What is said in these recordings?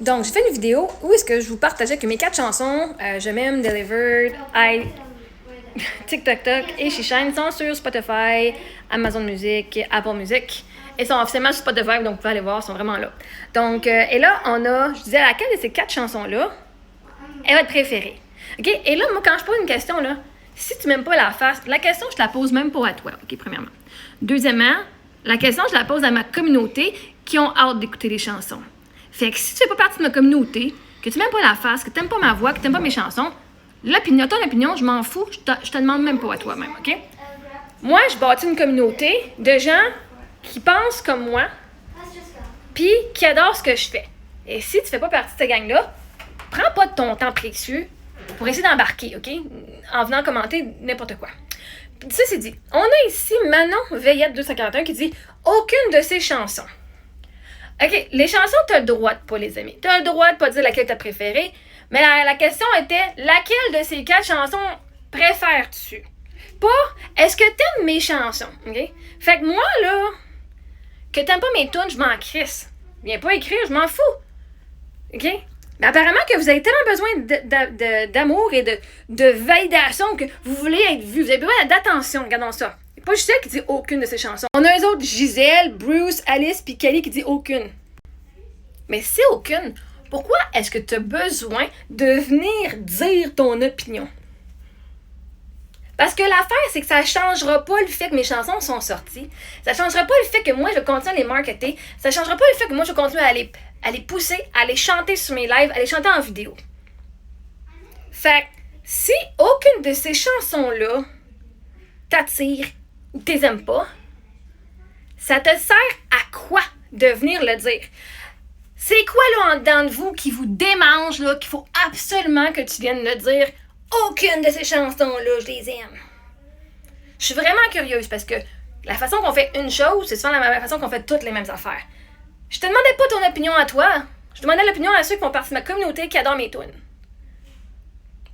Donc, j'ai fait une vidéo où est-ce que je vous partageais que mes 4 chansons, Je m'aime, Delivered, I, TikTok et She Shine sont sur Spotify, Amazon Music, Apple Music. Elles sont officiellement sur Spotify, donc vous pouvez aller voir, elles sont vraiment là. Donc, et là, je disais, laquelle de ces 4 chansons-là est votre préférée? OK? Et là, moi, quand je pose une question, là, si tu m'aimes pas la face, la question, je te la pose même pas à toi, OK, premièrement. Deuxièmement, la question, je la pose à ma communauté qui ont hâte d'écouter les chansons. Fait que si tu fais pas partie de ma communauté, que tu m'aimes pas la face, que tu n'aimes pas ma voix, que tu n'aimes pas mes chansons, ton opinion, je m'en fous, je te demande même pas à toi-même, OK? Moi, je bâtis une communauté de gens qui pensent comme moi, puis qui adorent ce que je fais. Et si tu fais pas partie de cette gang-là, prends pas de ton temps précieux pour essayer d'embarquer, OK? En venant commenter n'importe quoi. Ça, c'est dit. On a ici Manon Veillette 241 qui dit « Aucune de ces chansons. » OK, les chansons, tu as le droit de pas les aimer. Tu as le droit de pas dire laquelle tu as préférée, mais la question était « Laquelle de ces 4 chansons préfères-tu? » Pas « Est-ce que t'aimes mes chansons? » OK? Fait que moi, là, que t'aimes pas mes tunes, je m'en crisse. Viens pas écrire, je m'en fous. OK? Mais apparemment que vous avez tellement besoin d'amour et de validation que vous voulez être vu. Vous avez besoin d'attention. Regardons ça. Il n'y a pas Gisèle qui dit aucune de ces chansons. On a eux autres, Gisèle, Bruce, Alice puis Kelly qui dit aucune. Mais si aucune, pourquoi est-ce que tu as besoin de venir dire ton opinion? Parce que l'affaire, c'est que ça ne changera pas le fait que mes chansons sont sorties. Ça ne changera pas le fait que moi, je continue à les marketer. Ça ne changera pas le fait que moi, je continue à les pousser, à les chanter sur mes lives, à les chanter en vidéo. Fait que si aucune de ces chansons-là t'attire ou que tu aimes pas, ça te sert à quoi de venir le dire? C'est quoi là en dedans de vous qui vous démange, là, qu'il faut absolument que tu viennes le dire? Aucune de ces chansons-là, je les aime. Je suis vraiment curieuse parce que la façon qu'on fait une chose, c'est souvent la même façon qu'on fait toutes les mêmes affaires. Je te demandais pas ton opinion à toi. Je demandais l'opinion à ceux qui font partie de ma communauté qui adorent mes tunes.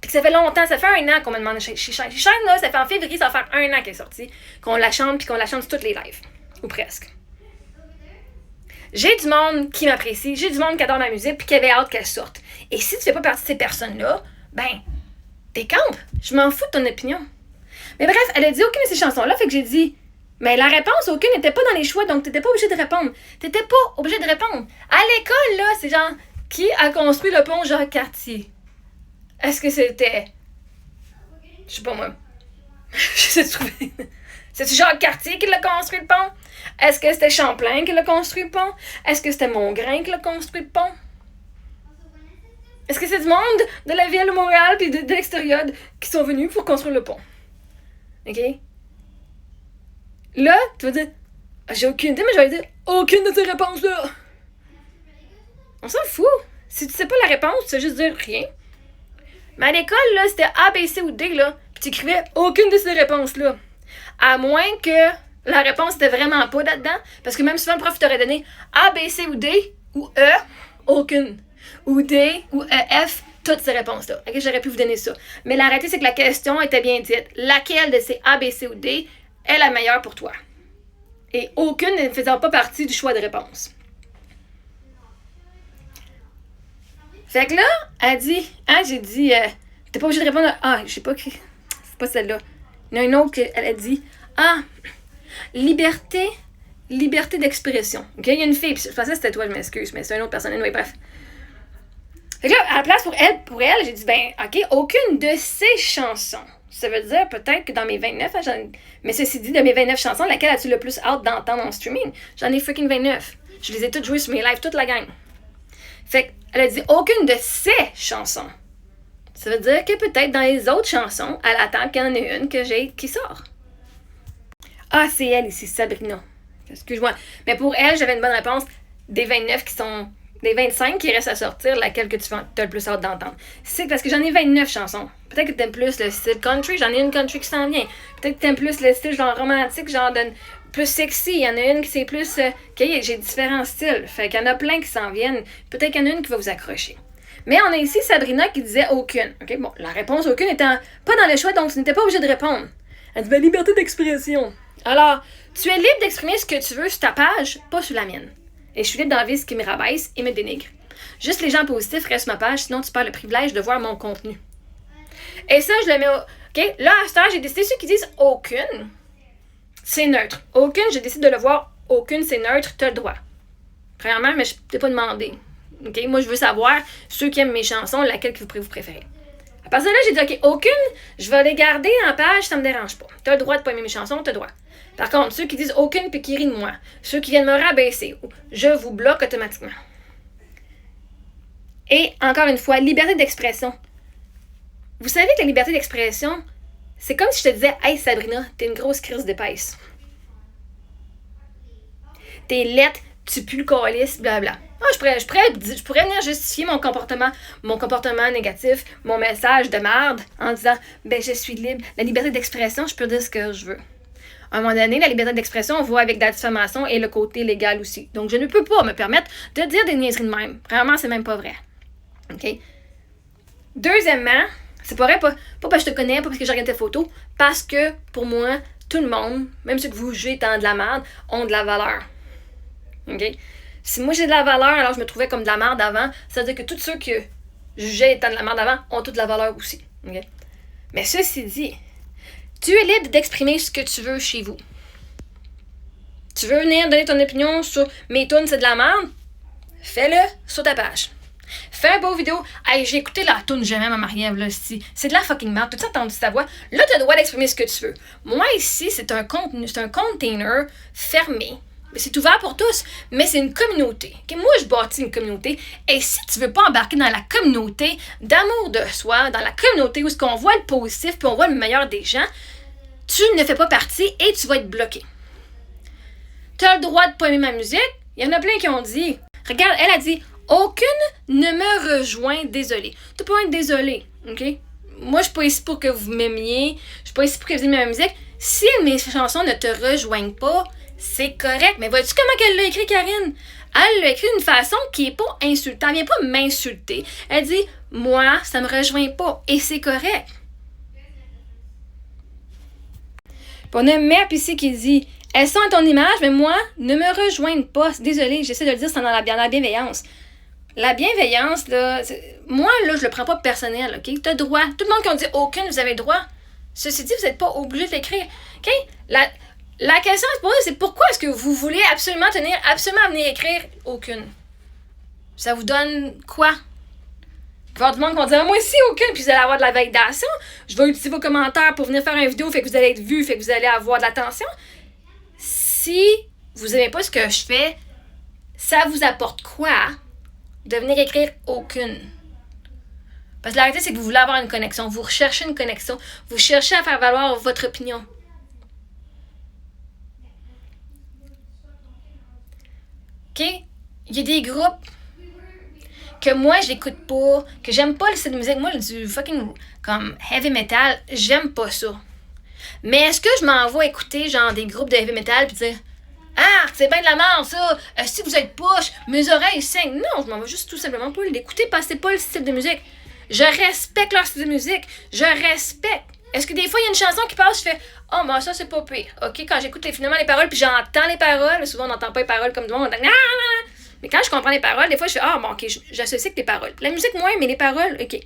Puis que ça fait longtemps, ça fait 1 an qu'on me demande She Shine. She Shine, là, ça fait en février, ça va faire 1 an qu'elle est sortie, qu'on la chante puis qu'on la chante sur toutes les lives. Ou presque. J'ai du monde qui m'apprécie, j'ai du monde qui adore ma musique puis qui avait hâte qu'elle sorte. Et si tu fais pas partie de ces personnes-là, ben, décampe. Je m'en fous de ton opinion. Mais bref, elle a dit aucune de ces chansons-là, fait que j'ai dit, mais la réponse, aucune n'était pas dans les choix, donc t'étais pas obligé de répondre. T'étais pas obligé de répondre. À l'école, là, c'est genre, qui a construit le pont Jacques-Cartier? Est-ce que c'était... Je sais pas moi. J'essaie de trouver... C'est-tu Jacques-Cartier qui l'a construit le pont? Est-ce que c'était Champlain qui l'a construit le pont? Est-ce que c'était Mongrain qui l'a construit le pont? Est-ce que c'est du monde de la ville de Montréal puis de l'extérieur qui sont venus pour construire le pont? OK? Là, tu vas dire, j'ai aucune idée, mais je vais dire, aucune de ces réponses-là. On s'en fout. Si tu sais pas la réponse, tu sais juste dire rien. Mais à l'école, là, c'était A, B, C ou D, là, puis tu écrivais aucune de ces réponses-là. À moins que la réponse était vraiment pas là-dedans, parce que même souvent, le prof t'aurait donné A, B, C ou D, ou E, aucune. Ou D, ou E, F, toutes ces réponses-là. Okay, j'aurais pu vous donner ça. Mais la réalité, c'est que la question était bien dite. Laquelle de ces A, B, C ou D est la meilleure pour toi? Et aucune ne faisant pas partie du choix de réponse. Fait que là, elle dit, j'ai dit, t'es pas obligé de répondre je sais pas, c'est pas celle-là. Il y en a une autre qu'elle a dit, liberté d'expression. OK? Il y a une fille, je pensais que c'était toi, je m'excuse, mais c'est une autre personne, anyway, bref. Fait que là, à la place pour elle, j'ai dit, OK, aucune de ces chansons. Ça veut dire peut-être que dans mes 29, mais ceci dit, de mes 29 chansons, laquelle as-tu le plus hâte d'entendre en streaming? J'en ai freaking 29. Je les ai toutes jouées sur mes lives, toute la gang. Fait qu'elle a dit, aucune de ces chansons. Ça veut dire que peut-être dans les autres chansons, elle attend qu'il y en ait une qui sort. C'est elle ici, Sabrina. Excuse-moi. Mais pour elle, j'avais une bonne réponse. Des 29 qui sont... Des 25 qui restent à sortir, laquelle que tu as le plus hâte d'entendre. C'est parce que j'en ai 29 chansons. Peut-être que t'aimes plus le style country, j'en ai une country qui s'en vient. Peut-être que t'aimes plus le style genre romantique, genre plus sexy. Il y en a une qui c'est plus... j'ai différents styles. Fait qu'il y en a plein qui s'en viennent. Peut-être qu'il y en a une qui va vous accrocher. Mais on a ici Sabrina qui disait aucune. OK, bon, la réponse aucune étant pas dans le choix, donc tu n'étais pas obligé de répondre. Elle dit, liberté d'expression. Alors, tu es libre d'exprimer ce que tu veux sur ta page, pas sur la mienne. Et je suis libre d'enlever ce qui me rabaisse et me dénigre. Juste les gens positifs restent sur ma page, sinon tu perds le privilège de voir mon contenu. Et ça, je le mets au... OK? Là, à ce temps, j'ai décidé, ceux qui disent aucune, c'est neutre. Aucune, j'ai décidé de le voir. Aucune, c'est neutre, t'as le droit. Premièrement, mais je t'ai pas demandé. OK? Moi, je veux savoir, ceux qui aiment mes chansons, laquelle que vous préférez. À partir de là, j'ai dit, OK, aucune, je vais les garder en page, ça me dérange pas. T'as le droit de pas aimer mes chansons, t'as le droit. Par contre, ceux qui disent aucune puis qui rient de moi, ceux qui viennent me rabaisser, je vous bloque automatiquement. Et encore une fois, liberté d'expression. Vous savez que la liberté d'expression, c'est comme si je te disais, hey Sabrina, t'es une grosse crise d'épaisse. T'es laide, tu pues le calice, blabla. Ah, je pourrais venir justifier mon comportement négatif, mon message de merde, en disant, ben je suis libre. La liberté d'expression, je peux dire ce que je veux. À un moment donné, la liberté d'expression, on voit avec la diffamation et le côté légal aussi. Donc, je ne peux pas me permettre de dire des niaiseries de même. Vraiment, c'est même pas vrai. OK? Deuxièmement, c'est pas vrai, pas parce que je te connais, pas parce que j'ai regardé tes photos, parce que, pour moi, tout le monde, même ceux que vous jugez étant de la merde, ont de la valeur. OK? Si moi j'ai de la valeur, alors je me trouvais comme de la merde avant, ça veut dire que tous ceux que je jugeais étant de la merde avant ont toute de la valeur aussi. OK? Mais ceci dit, tu es libre d'exprimer ce que tu veux chez vous. Tu veux venir donner ton opinion sur mes tunes, c'est de la merde? Fais-le sur ta page. Fais un beau vidéo. Hey, j'ai écouté la tune Jamais ma Marie-Ève, là, ici. C'est de la fucking merde. Tout ça, t'as entendu ta voix. Là, t'as le droit d'exprimer ce que tu veux. Moi, ici, c'est un contenu, c'est un container fermé. C'est ouvert pour tous, mais c'est une communauté. Okay? Moi, je bâtis une communauté. Et si tu veux pas embarquer dans la communauté d'amour de soi, dans la communauté où est-ce qu'on voit le positif puis on voit le meilleur des gens, tu ne fais pas partie et tu vas être bloqué. Tu as le droit de pas aimer ma musique. Il y en a plein qui ont dit. Regarde, elle a dit, aucune ne me rejoint, désolé. Tu peux pas être désolé, OK? Moi, je suis pas ici pour que vous m'aimiez. Je suis pas ici pour que vous aimiez ma musique. Si mes chansons ne te rejoignent pas, c'est correct. Mais vois-tu comment elle l'a écrit, Karine? Elle l'a écrit d'une façon qui est pas insultante. Elle vient pas m'insulter. Elle dit, moi, ça me rejoint pas. Et c'est correct. Puis on a Mep ici qui dit, elles sont à ton image, mais moi, ne me rejoignent pas. Désolée, j'essaie de le dire, c'est dans la bienveillance. La bienveillance, là, moi, là, je le prends pas personnel, OK? T'as droit. Tout le monde qui a dit aucune, vous avez le droit. Ceci dit, vous n'êtes pas obligé de l'écrire. OK? La question, c'est pourquoi est-ce que vous voulez absolument venir écrire aucune? Ça vous donne quoi? Il va y avoir du monde qui va dire, moi aussi, aucune, puis vous allez avoir de la validation. Je vais utiliser vos commentaires pour venir faire une vidéo, fait que vous allez être vu, fait que vous allez avoir de l'attention. Si vous n'aimez pas ce que je fais, ça vous apporte quoi de venir écrire aucune? Parce que la réalité, c'est que vous voulez avoir une connexion. Vous recherchez une connexion. Vous cherchez à faire valoir votre opinion. OK? Il y a des groupes que moi, j'écoute pas, que j'aime pas le style de musique. Moi, du fucking comme heavy metal, j'aime pas ça. Mais est-ce que je m'en vais écouter genre des groupes de heavy metal puis dire ah, c'est bien de la merde ça, si vous êtes push, mes oreilles saignent. Non, je m'en vais juste tout simplement pas l'écouter parce que c'est pas le style de musique. Je respecte leur style de musique. Je respecte. Est-ce que des fois, il y a une chanson qui passe, je fais oh, mais ça, c'est pas pire. OK, quand j'écoute finalement les paroles puis j'entends les paroles, souvent on n'entend pas les paroles comme tout le monde, mais quand je comprends les paroles, des fois, je fais ah, bon, OK, j'associe avec les paroles. La musique, moins, mais les paroles, OK.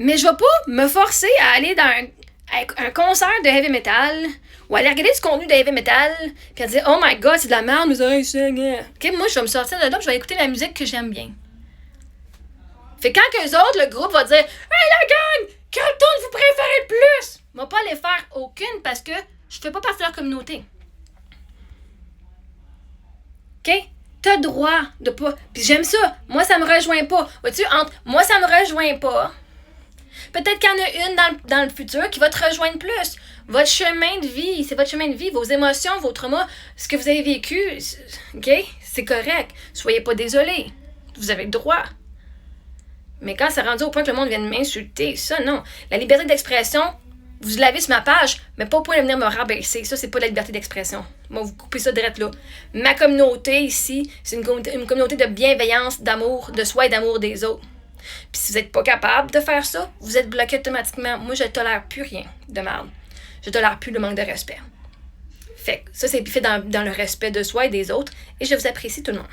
Mais je vais pas me forcer à aller dans un concert de heavy metal ou aller regarder du contenu de heavy metal puis à dire oh my god, c'est de la merde, mes oreilles saignent. OK, moi, je vais me sortir de là, je vais écouter la musique que j'aime bien. Fait quand qu'eux autres, le groupe va dire hey la gang, quelle tune vous préférez le plus? On va pas les faire aucune parce que je fais pas partie de leur communauté. OK? T'as le droit de pas. Puis j'aime ça. Moi, ça me rejoint pas. Vois-tu, entre moi, ça me rejoint pas. Peut-être qu'il y en a une dans le futur qui va te rejoindre plus. Votre chemin de vie, c'est votre chemin de vie, vos émotions, vos traumas, ce que vous avez vécu, OK? C'est correct. Soyez pas désolés. Vous avez le droit. Mais quand c'est rendu au point que le monde vient de m'insulter, ça, non. La liberté d'expression, vous l'avez sur ma page, mais pas pour venir me rabaisser. Ça, c'est pas de la liberté d'expression. Moi, vous coupez ça direct là. Ma communauté ici, c'est une communauté de bienveillance, d'amour de soi et d'amour des autres. Puis si vous n'êtes pas capable de faire ça, vous êtes bloqué automatiquement. Moi, je tolère plus rien de merde. Je tolère plus le manque de respect. Fait que ça, c'est fait dans le respect de soi et des autres. Et je vous apprécie tout le monde.